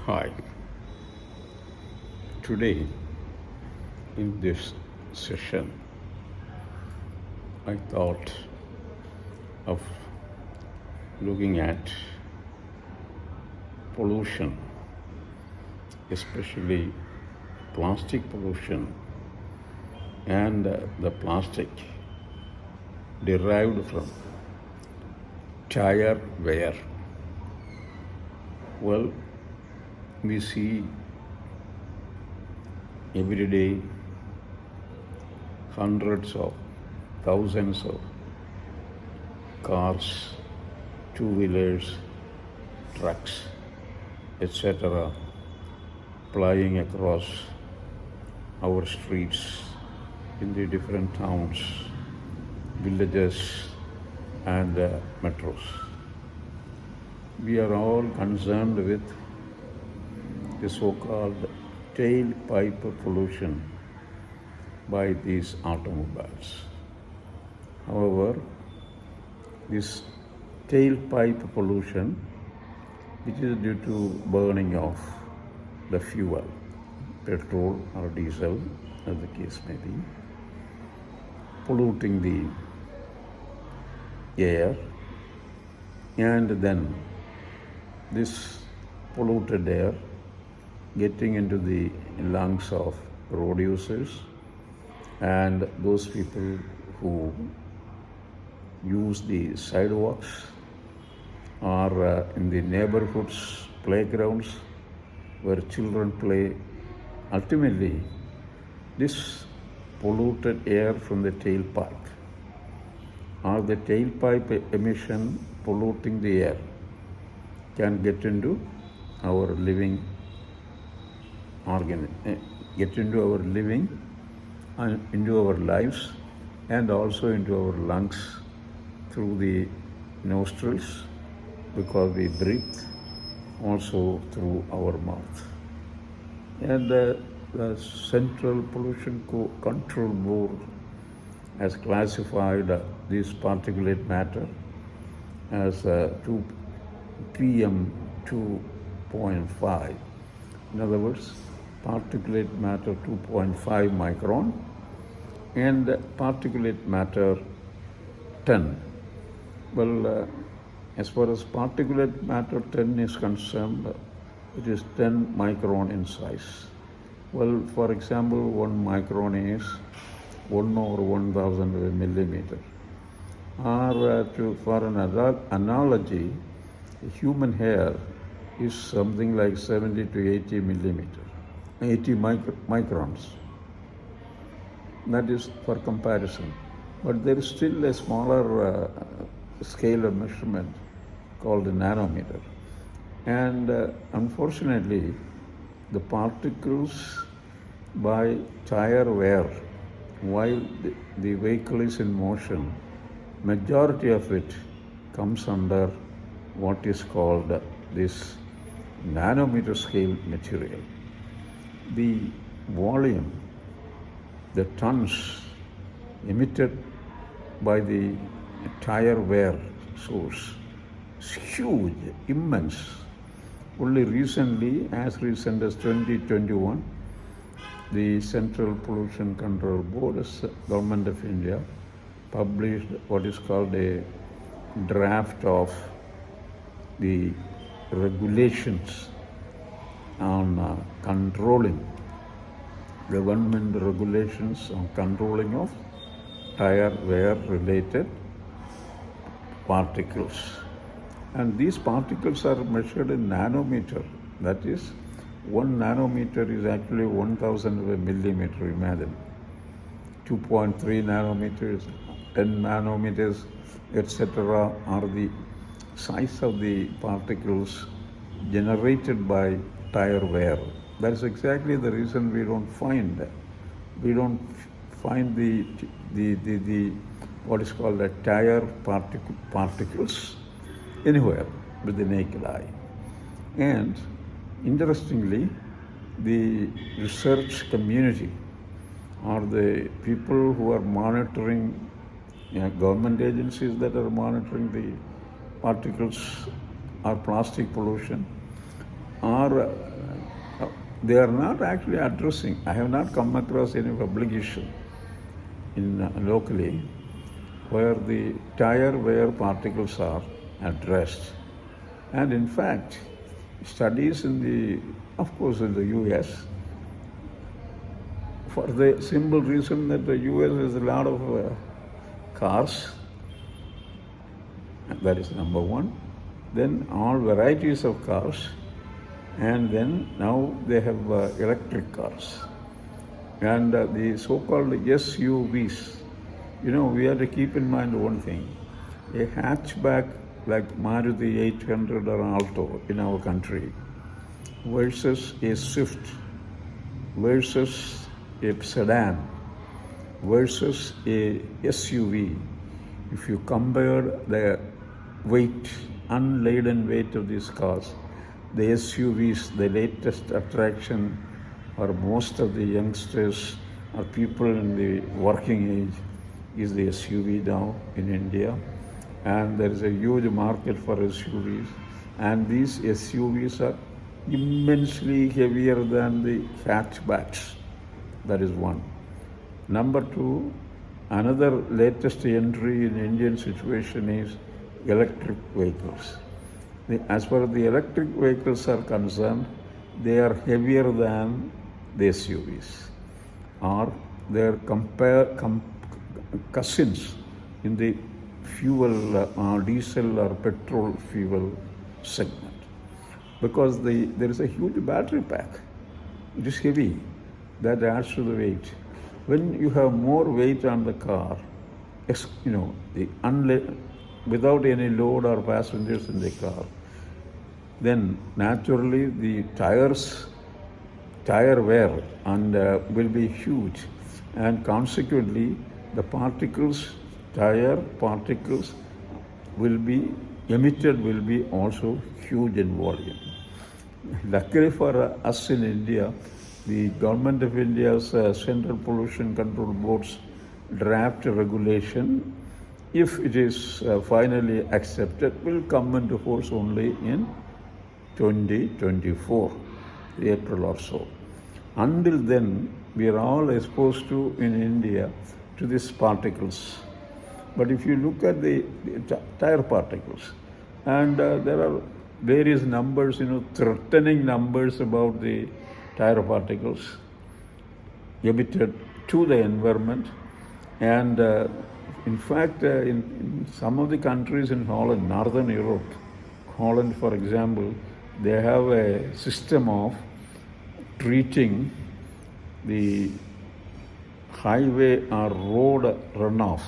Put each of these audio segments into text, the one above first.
Hi. Today, in this session, I thought of looking at pollution, especially plastic pollution and the plastic derived from tire wear. Well, we see every day hundreds of thousands of cars, two-wheelers, trucks, etc. plying across our streets in the different towns, villages, and metros. We are all concerned with the so-called tailpipe pollution by these automobiles. However, this tailpipe pollution, which is due to burning of the fuel, petrol or diesel, as the case may be, polluting the air, and then this polluted air getting into the lungs of road users and those people who use the sidewalks or in the neighborhoods, playgrounds where children play. Ultimately, this polluted air from the tailpipe or the tailpipe emission polluting the air can get into our living into our lives and also into our lungs through the nostrils because we breathe, also through our mouth. And the Central Pollution Control Board has classified this particulate matter as PM 2.5. In other words, particulate matter 2.5 micron and particulate matter 10. Well, as far as particulate matter 10 is concerned, it is 10 micron in size. Well, for example, 1 micron is 1 over 1000 millimeter. Or for an analogy, human hair is something like 70 to 80 millimeter, 80 microns. That is for comparison. But there is still a smaller scale of measurement called a nanometer. And unfortunately, the particles by tire wear while the vehicle is in motion, majority of it comes under what is called this nanometer scale material. The volume, the tons emitted by the tire wear source is huge, immense. Only recently, as recent as 2021, the Central Pollution Control Board, Government of India, published what is called a draft of the regulations on controlling, government regulations on controlling of tire wear related particles. And these particles are measured in nanometer. That is, 1 nanometer is actually 1000 millimeter, imagine. 2.3 nanometers, 10 nanometers, etc. are the size of the particles generated by tire wear. That is exactly the reason we don't find the what is called the tire particles anywhere with the naked eye. And interestingly, the research community or the people who are monitoring, government agencies that are monitoring the particles or plastic pollution, are they are not actually addressing. I have not come across any publication locally where the tire wear particles are addressed. And in fact, studies of course in the US, for the simple reason that the US has a lot of cars, that is number one. Then all varieties of cars, and then now they have electric cars. And the so-called SUVs, we have to keep in mind one thing. A hatchback like Maruti 800 or Alto in our country versus a Swift versus a sedan versus a SUV. If you compare the weight, unladen weight of these cars, the SUVs, the latest attraction for most of the youngsters or people in the working age is the SUV now in India. And there is a huge market for SUVs. And these SUVs are immensely heavier than the hatchbacks. That is one. Number two, another latest entry in Indian situation is electric vehicles. As far as the electric vehicles are concerned, they are heavier than the SUVs, or their cousins in the fuel, diesel or petrol fuel segment, because there is a huge battery pack. It is heavy. That adds to the weight. When you have more weight on the car, without any load or passengers in the car, then naturally the tire wear will be huge, and consequently the tire particles will be emitted will be also huge in volume. Luckily for us in India, the Government of India's Central Pollution Control Board's draft regulation, if it is finally accepted, will come into force only in 2024, April or so. Until then, we are all exposed in India to these particles. But if you look at the tire particles, and there are various numbers, threatening numbers about the tire particles emitted to the environment. And in fact, in some of the countries in Holland, Northern Europe, Holland for example, they have a system of treating the highway or road runoff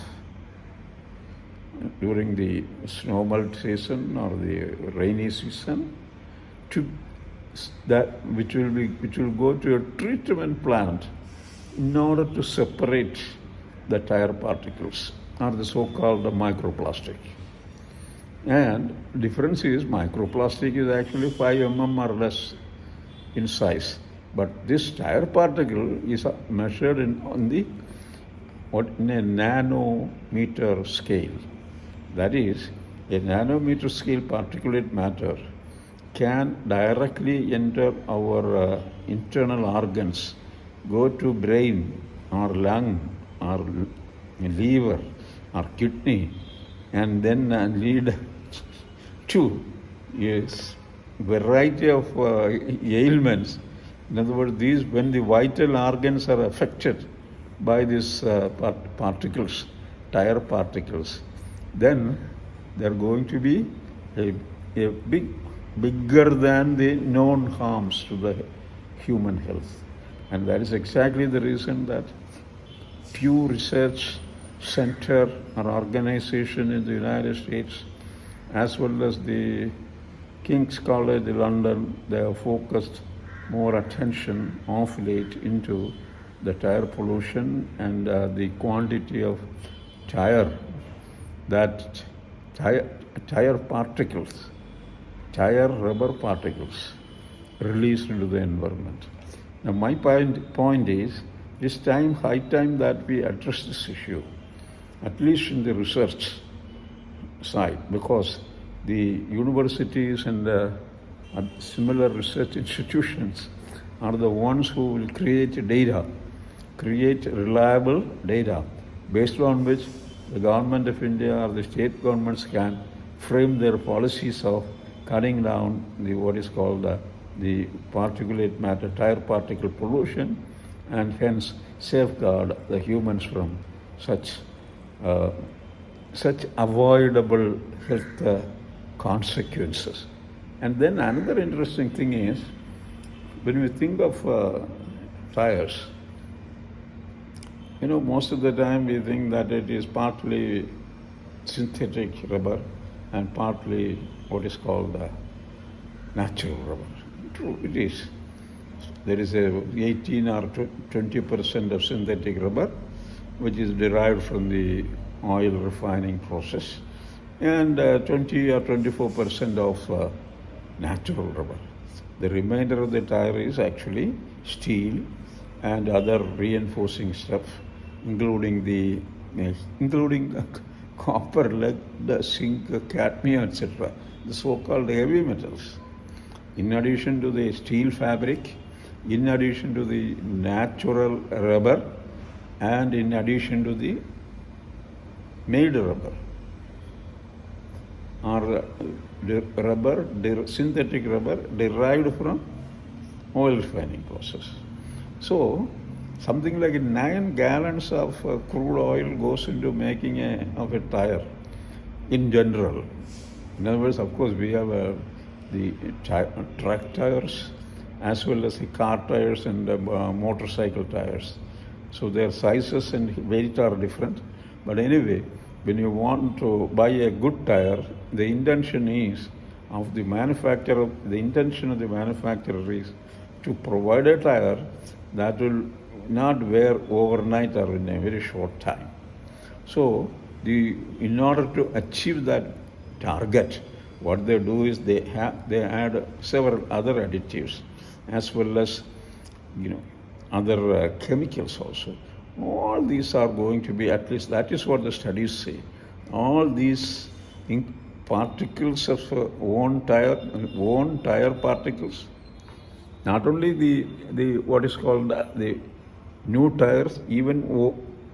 during the snow melt season or the rainy season, which will go to a treatment plant in order to separate the tire particles, or the so-called microplastic. And difference is microplastic is actually 5 mm or less in size, but this tire particle is measured in a nanometer scale. That is, a nanometer scale particulate matter can directly enter our internal organs, go to brain or lung or liver or kidney, and then lead to a variety of ailments. In other words, when the vital organs are affected by these particles, tire particles, then they are going to be bigger than the known harms to the human health. And that is exactly the reason that Pew Research Center or organization in the United States, as well as the King's College London, they have focused more attention of late into the tire pollution and the quantity of tire particles, tire rubber particles released into the environment. Now my point is, it's high time that we address this issue, at least in the research side, because the universities and similar research institutions are the ones who will create data, create reliable data, based on which the government of India or the state governments can frame their policies of cutting down the what is called the particulate matter, tire particle pollution, and hence safeguard the humans from such avoidable health consequences. And then another interesting thing is, when we think of tires, most of the time we think that it is partly synthetic rubber and partly what is called natural rubber. True, it is. There is a 18 or 20% of synthetic rubber, which is derived from the oil refining process, and 20 or 24% of natural rubber. The remainder of the tire is actually steel and other reinforcing stuff, including copper, lead, zinc, cadmium, etc., the so-called heavy metals. In addition to the steel fabric, in addition to the natural rubber, and in addition to the made rubber, or synthetic rubber derived from oil refining process. So, something like 9 gallons of crude oil goes into making of a tire in general. In other words, of course, we have the truck tires as well as the car tires and motorcycle tires. So their sizes and weight are different. But anyway, when you want to buy a good tire, the intention of the manufacturer is to provide a tire that will not wear overnight or in a very short time. So in order to achieve that target, what they do is they add several other additives as well as other chemicals also. All these are going to be, at least that is what the studies say, all these particles of worn tire particles, not only the what is called the new tires, even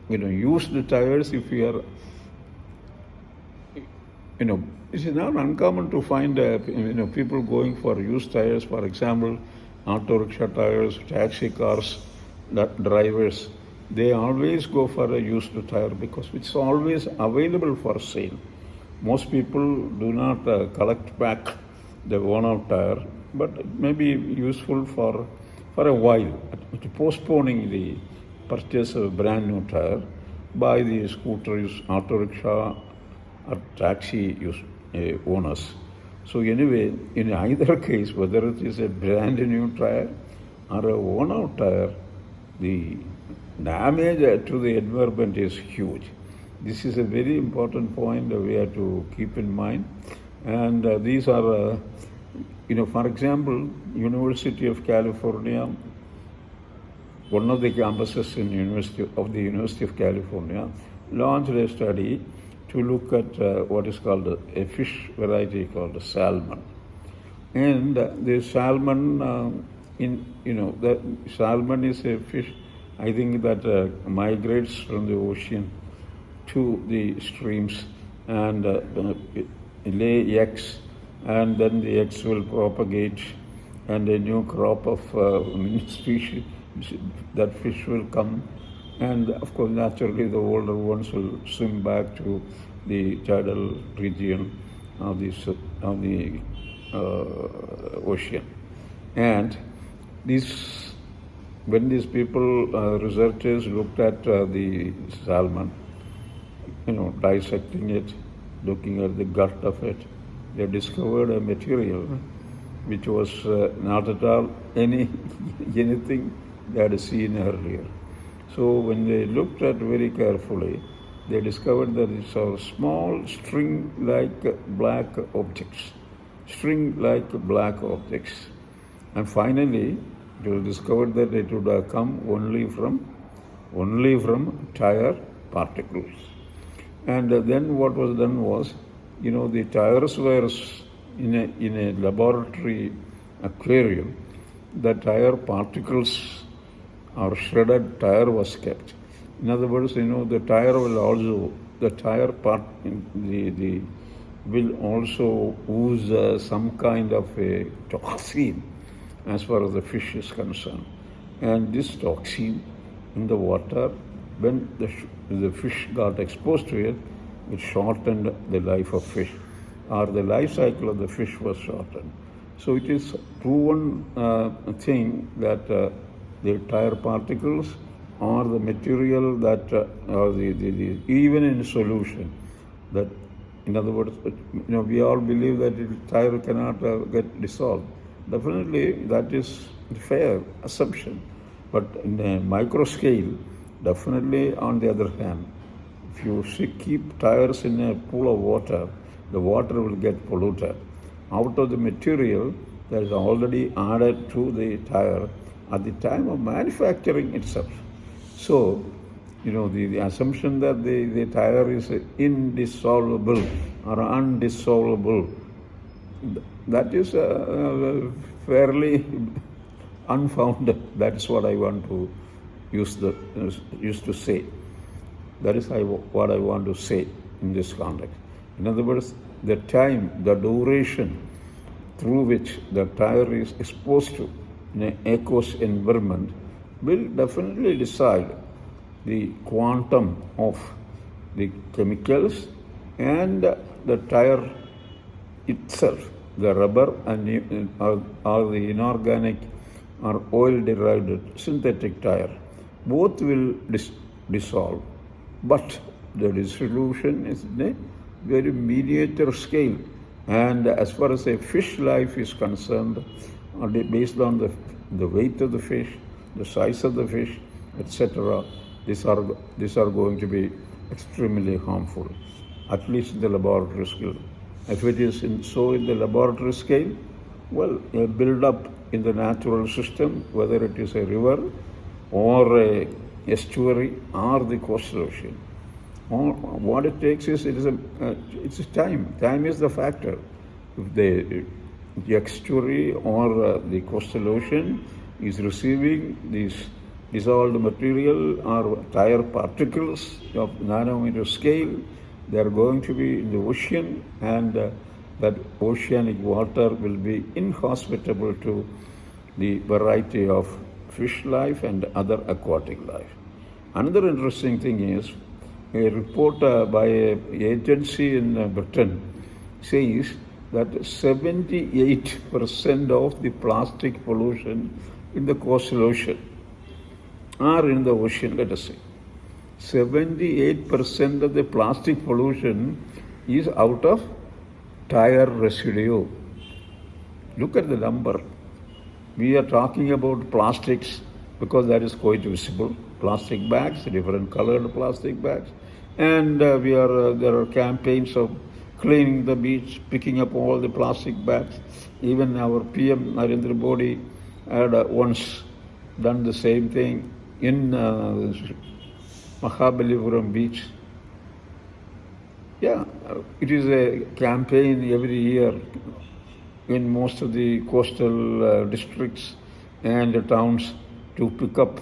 used tires. If you are it is not uncommon to find people going for used tires. For example, auto rickshaw tires, taxi cars, drivers, they always go for a used tire because it's always available for sale. Most people do not collect back the worn-out tire, but it may be useful for a while, postponing the purchase of a brand new tire by the scooters, auto rickshaw, or taxi owners. So anyway, in either case, whether it is a brand new tire or a worn-out tire, the damage to the environment is huge. This is a very important point we have to keep in mind. And these are, for example, University of California, one of the campuses in the University of California, launched a study to look at what is called a fish variety called salmon. And the salmon, the salmon is a fish, I think, that migrates from the ocean to the streams and lay eggs, and then the eggs will propagate and a new crop of species, that fish will come. And of course, naturally, the older ones will swim back to the tidal region of the ocean. And when these people, researchers, looked at the salmon, dissecting it, looking at the gut of it, they discovered a material which was not at all anything they had seen earlier. So when they looked at very carefully, they discovered that these are small string-like black objects. And finally, it was discovered that it would have come only from tire particles. And then what was done was, the tires were in a laboratory aquarium, the tire particles or shredded tire was kept. In other words, the tire will also, the tire part, the will also ooze some kind of a toxin as far as the fish is concerned. And this toxin in the water, when the fish got exposed to it, it shortened the life of fish, or the life cycle of the fish was shortened. So it is proven thing that the tire particles or the material that even in solution, that in other words, we all believe that tire cannot get dissolved. Definitely, that is a fair assumption. But in a micro scale, definitely on the other hand, if you keep tires in a pool of water, the water will get polluted. Out of the material that is already added to the tire at the time of manufacturing itself. So, the assumption that the tire is indissoluble or undissoluble, that is fairly unfounded. That's what I want to use to say. That is what I want to say in this context. In other words, the time, the duration through which the tire is exposed to in an aqueous environment will definitely decide the quantum of the chemicals and the tire itself, the rubber and or the inorganic or oil-derived synthetic tire. Both will dissolve, but the dissolution is in a very miniature scale. And as far as a fish life is concerned, based on the weight of the fish, the size of the fish, etc., these are going to be extremely harmful, at least in the laboratory scale. If it is in the laboratory scale, well, a build-up in the natural system, whether it is a river or a estuary or the coastal ocean, what it takes is it's time. Time is the factor. If the estuary or the coastal ocean is receiving these dissolved material or tire particles of nanometer scale, they are going to be in the ocean, and that oceanic water will be inhospitable to the variety of fish life and other aquatic life. Another interesting thing is a report by an agency in Britain says that 78% of the plastic pollution in the coastal ocean or in the ocean, let us say. 78% of the plastic pollution is out of tire residue. Look at the number. We are talking about plastics because that is quite visible. Plastic bags, different colored plastic bags. And there are campaigns of cleaning the beach, picking up all the plastic bags. Even our PM Narendra Modi had once done the same thing in Mahabalipuram beach. Yeah, it is a campaign every year in most of the coastal districts and towns to pick up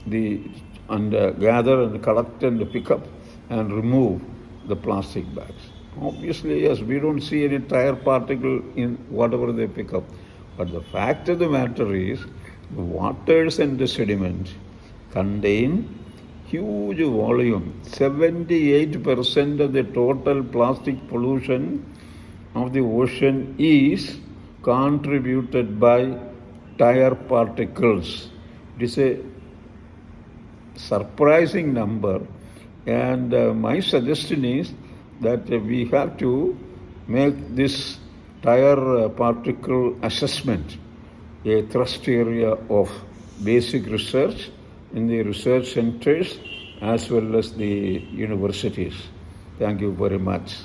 and gather and collect and pick up and remove the plastic bags. Obviously, yes, we don't see any tire particle in whatever they pick up. But the fact of the matter is, the waters and the sediment contain huge volume. 78% of the total plastic pollution of the ocean is contributed by tire particles. It is a surprising number, and my suggestion is that we have to make this tire particle assessment a thrust area of basic research in the research centers as well as the universities. Thank you very much.